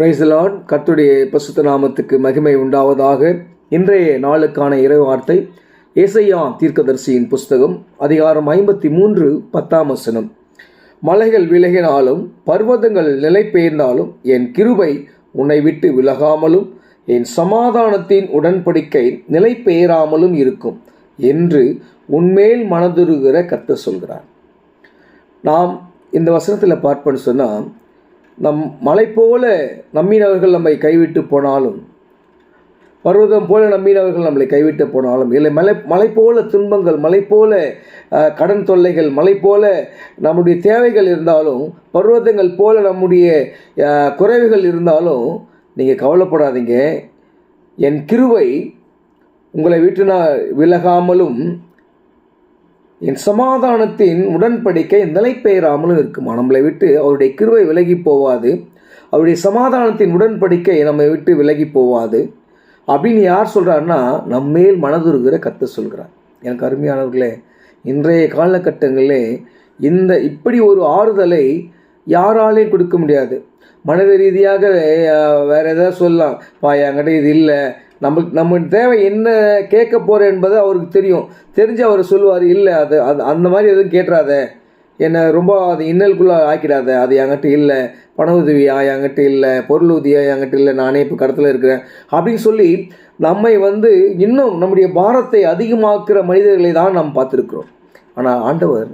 Praise the Lord. கர்த்தருடைய பரிசுத்த நாமத்துக்கு மகிமை உண்டாவதாக. இன்றைய நாளுக்கான இறைவார்த்தை ஏசாயா தீர்க்கதரிசியின் புஸ்தகம் அதிகாரம் 53 10 மலைகள் விலகினாலும் பர்வதங்கள் நிலை பெயர்ந்தாலும் என் கிருபை உன்னை விட்டு விலகாமலும் என் சமாதானத்தின் உடன்படிக்கை நிலை பெயராமலும் இருக்கும் என்று உன்மேல் மனதுருகிற கர்த்தர் சொல்கிறார். நாம் இந்த வசனத்தில் பார்ப்போன்னு சொன்னால், மலை போல நம்பினவர்கள் நம்மை கைவிட்டு போனாலும், பர்வதம் போல நம்பினவர்கள் நம்மளை கைவிட்டு போனாலும், இல்லை மலை போல துன்பங்கள், மலை போல கடன் தொல்லைகள், மலை போல நம்முடைய தேவைகள் இருந்தாலும், பர்வதங்கள் போல நம்முடைய குறைவுகள் இருந்தாலும் நீங்கள் கவலைப்படாதீங்க. என் கிருபை உங்களை விட்டு நான் விலகாமலும் என் சமாதானத்தின் உடன்படிக்கை நிலை பெயராமலும் இருக்குமா. நம்மளை விட்டு அவருடைய கிருபை விலகி போவாது, அவருடைய சமாதானத்தின் உடன்படிக்கை நம்மை விட்டு விலகி போவாது அப்படின்னு யார் சொல்கிறாருன்னா, நம்மேல் மனதுருகிற கர்த்தர் சொல்கிறார். எனக்கு அருமையானவர்களே, இன்றைய காலகட்டங்களிலே இப்படி ஒரு ஆறுதலை யாராலையும் கொடுக்க முடியாது. மனித ரீதியாக வேறு எதாவது சொல்லலாம், என்கிட்ட இது இல்லை, நம்ம தேவை என்ன கேட்க போகிறேன் என்பது அவருக்கு தெரிஞ்சு அவர் சொல்லுவார், இல்லை அது அந்த மாதிரி எதுவும் கேட்டுறாத, என்னை ரொம்ப அது இன்னலுக்குள்ளே ஆக்கிடாத, அது என்கிட்ட இல்லை, பண உதவியா என்கிட்ட இல்லை, பொருள் உதவியா என்கிட்ட இல்லை, நானே இப்போ கடத்தில் இருக்கிறேன் அப்படின்னு சொல்லி நம்மை இன்னும் நம்முடைய பாரத்தை அதிகமாக்குற மனிதர்களை தான் நாம் பார்த்துருக்குறோம். ஆனால் ஆண்டவர்,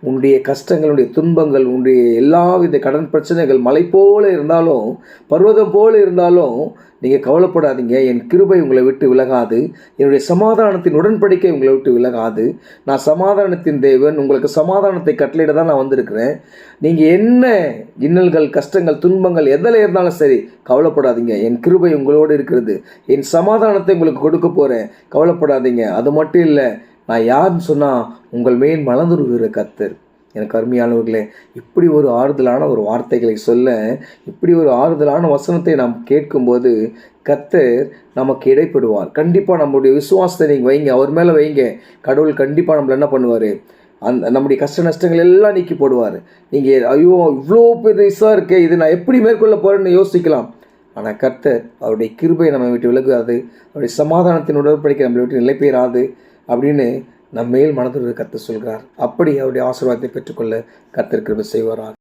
உன்னுடைய கஷ்டங்கள், உன்னுடைய துன்பங்கள், உன்னுடைய எல்லாவித கடன் பிரச்சனைகள் மலை போல இருந்தாலும், பர்வதம் போல இருந்தாலும் நீங்கள் கவலைப்படாதீங்க. என் கிருபை உங்களை விட்டு விலகாது, என்னுடைய சமாதானத்தின் உடன்படிக்கை உங்களை விட்டு விலகாது. நான் சமாதானத்தின் தேவன், உங்களுக்கு சமாதானத்தை கட்டளையிட தான் நான் வந்திருக்கிறேன். நீங்கள் என்ன இன்னல்கள், கஷ்டங்கள், துன்பங்கள் எதில் இருந்தாலும் சரி கவலைப்படாதீங்க. என் கிருபை உங்களோடு இருக்கிறது, என் சமாதானத்தை உங்களுக்கு கொடுக்க போகிறேன், கவலைப்படாதீங்க. அது மட்டும் இல்லை, நான் யாருன்னு சொன்னால் உங்கள் மேல் மலர்ந்துருகிற கர்த்தர். எனக்கு அருமையானவர்களே, இப்படி ஒரு ஆறுதலான ஒரு வார்த்தைகளை சொல்ல, இப்படி ஒரு ஆறுதலான வசனத்தை நாம் கேட்கும்போது கர்த்தர் நமக்கு இடைப்படுவார். கண்டிப்பாக நம்முடைய விசுவாசத்தை நீங்கள் வைங்க, அவர் மேலே வைங்க. கடவுள் கண்டிப்பாக நம்மளை என்ன பண்ணுவார், நம்முடைய கஷ்ட நஷ்டங்கள் எல்லாம் நீக்கி போடுவார். நீங்கள் ஐயோ இவ்வளோ பெருசாக இருக்கே, இது நான் எப்படி மேற்கொள்ள போகிறேன்னு யோசிக்கலாம். ஆனால் கர்த்தர் அவருடைய கிருபை நம்மை விட்டு விலகாது, அவருடைய சமாதானத்தின் உடன்படிக்கை நம்மளை விட்டு நிலை பெயராது அப்படின்னு நம்ம மேல் மனதில் கர்த்தர் சொல்கிறார். அப்படி அவருடைய ஆசீர்வாதத்தை பெற்றுக்கொள்ள கர்த்தர் கிருபை செய்வாராக.